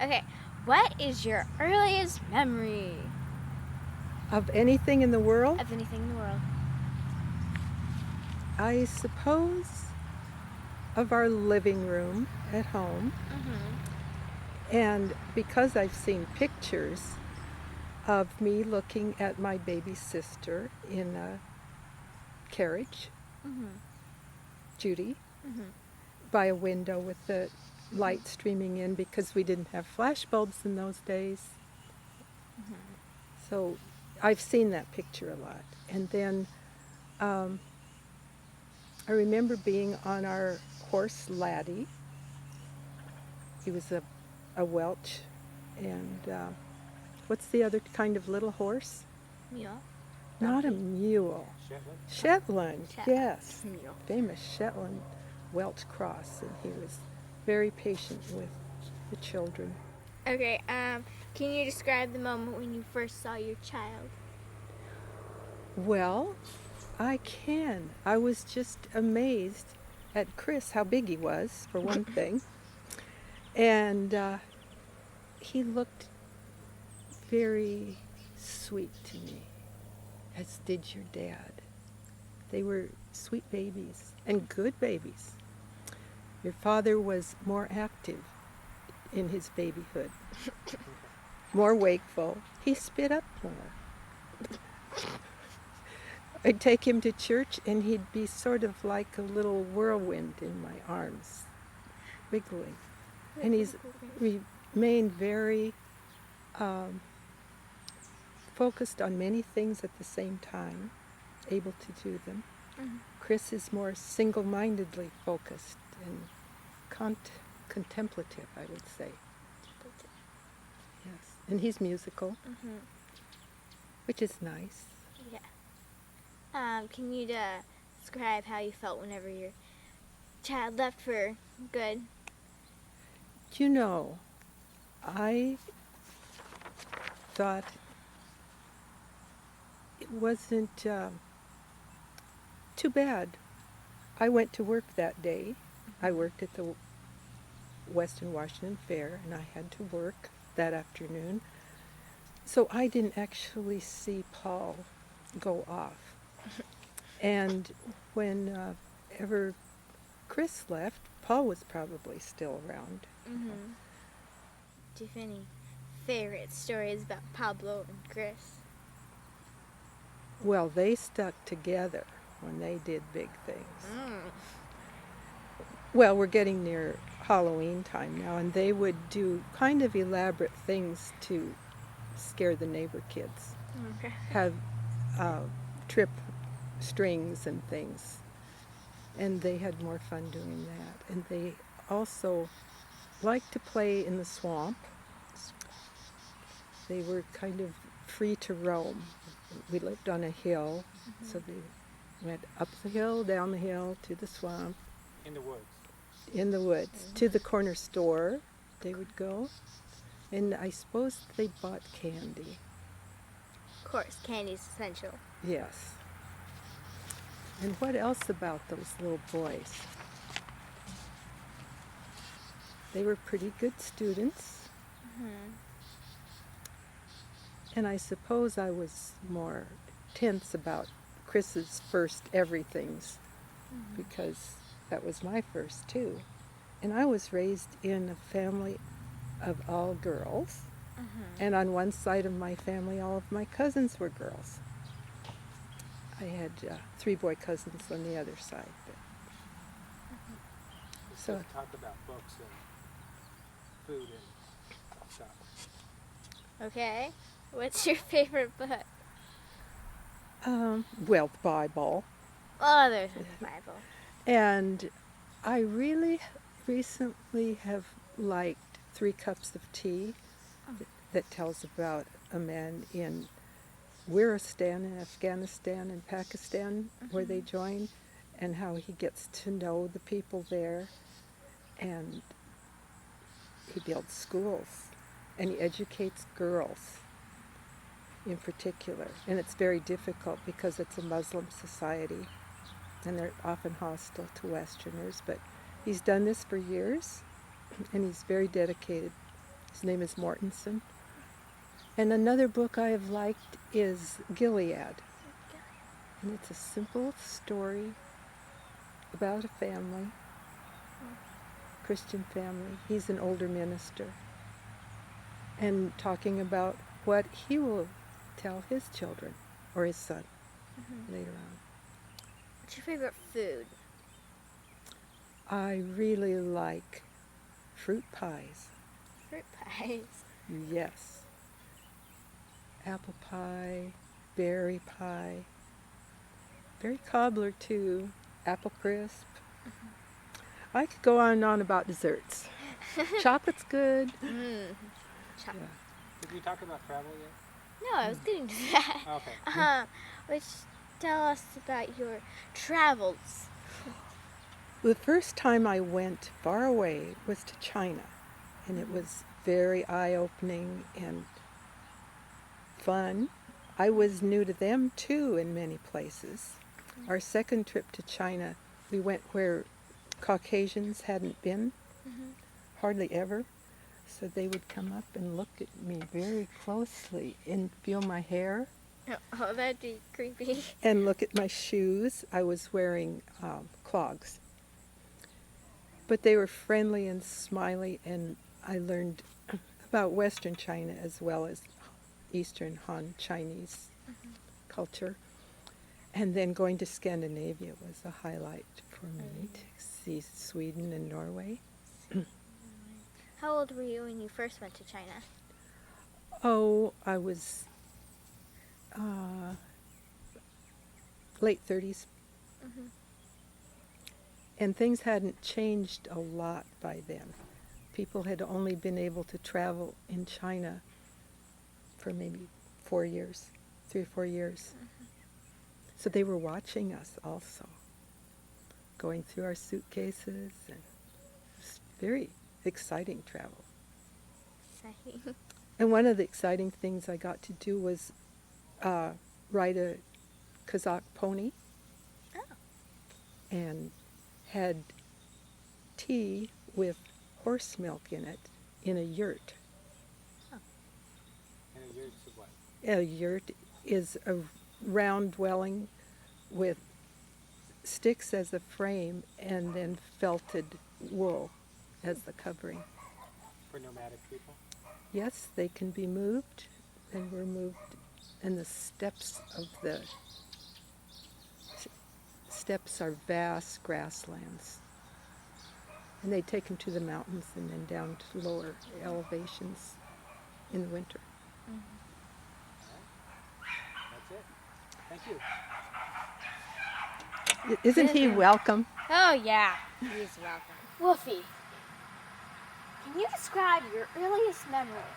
Okay, what is your earliest memory Of anything in the world, of anything in the world? I suppose of our living room at home. And because I've seen pictures of me looking at my baby sister in a carriage, Judy, by a window with the light streaming in because we didn't have flash bulbs in those days. So I've seen that picture a lot. And then I remember being on our horse Laddie. He was a Welch. And what's the other kind of little horse? Mule. Not a mule. Shetland, yes. Mule. Famous Shetland Welch cross. And he was very patient with the children. Okay, can you describe the moment when you first saw your child? Well, I can. I was just amazed at Chris, how big he was, for one thing. And he looked very sweet to me, as did your dad. They were sweet babies and good babies. Your father was more active in his babyhood, more wakeful. He spit up more. I'd take him to church and he'd be sort of like a little whirlwind in my arms, wiggling. And he's remained very focused on many things at the same time, able to do them. Chris is more single-mindedly focused and contemplative, I would say. Yes, and he's musical, which is nice. Yeah. Can you describe how you felt whenever your child left for good? You know, I thought it wasn't too bad. I went to work that day. I worked at the Western Washington Fair, and I had to work that afternoon. So I didn't actually see Paul go off. And whenever Chris left, Paul was probably still around. Do you have any favorite stories about Pablo and Chris? Well, they stuck together when they did big things. Well, we're getting near Halloween time now, and they would do kind of elaborate things to scare the neighbor kids. Okay. Have trip strings and things. And they had more fun doing that. And they also liked to play in the swamp. They were kind of free to roam. We lived on a hill, so they went up the hill, down the hill, to the swamp. In the woods. In the woods. To the corner store they would go. And I suppose they bought candy. Of course, candy's essential. Yes. And what else about those little boys? They were pretty good students. And I suppose I was more tense about Chris's first everythings because that was my first too. And I was raised in a family of all girls. And on one side of my family, all of my cousins were girls. I had 3 boy cousins on the other side. So talk about books and food and shopping. Okay. What's your favorite book? Well, the Bible. Oh, there's the Bible. And I really recently have liked 3 Cups of Tea that tells about a man in Waziristan in Afghanistan and Pakistan where they join, and how he gets to know the people there, and he builds schools and he educates girls in particular. And it's very difficult because it's a Muslim society and they're often hostile to Westerners, but he's done this for years and he's very dedicated His name is Mortensen. And another book I have liked is Gilead. And it's a simple story about a family, Christian family. He's an older minister. And talking about what he will tell his children, or his son, later on. What's your favorite food? I really like fruit pies. Fruit pies. Yes. Apple pie, berry pie, berry cobbler too, apple crisp. I could go on and on about desserts. Chocolate's good. Chocolate. Did we talk about travel yet? No, I was getting to that. Okay. Which tell us about your travels. The first time I went far away was to China, and it was very eye-opening and fun. I was new to them too in many places. Our second trip to China, we went where Caucasians hadn't been, hardly ever. So they would come up and look at me very closely and feel my hair Oh, that'd be creepy. and look at my shoes. I was wearing clogs. But they were friendly and smiley, and I learned about Western China as well as Eastern Han Chinese culture. And then going to Scandinavia was a highlight for me to see Sweden and Norway. How old were you when you first went to China? Oh, I was late 30s. And things hadn't changed a lot by then. People had only been able to travel in China for maybe 4 years, 3 or 4 years. So they were watching us also, going through our suitcases, and it was very exciting travel. Exciting. And one of the exciting things I got to do was ride a Kazakh pony and had tea with horse milk in it in a yurt. And a yurt's of what? A yurt is a round dwelling with sticks as a frame and then felted wool as the covering. For nomadic people? Yes, they can be moved. They were moved, and the steps of the steps are vast grasslands. And they take them to the mountains and then down to lower elevations in the winter. That's it. Thank you. Isn't he welcome? Oh, yeah. He's welcome. Wolfie, can you describe your earliest memory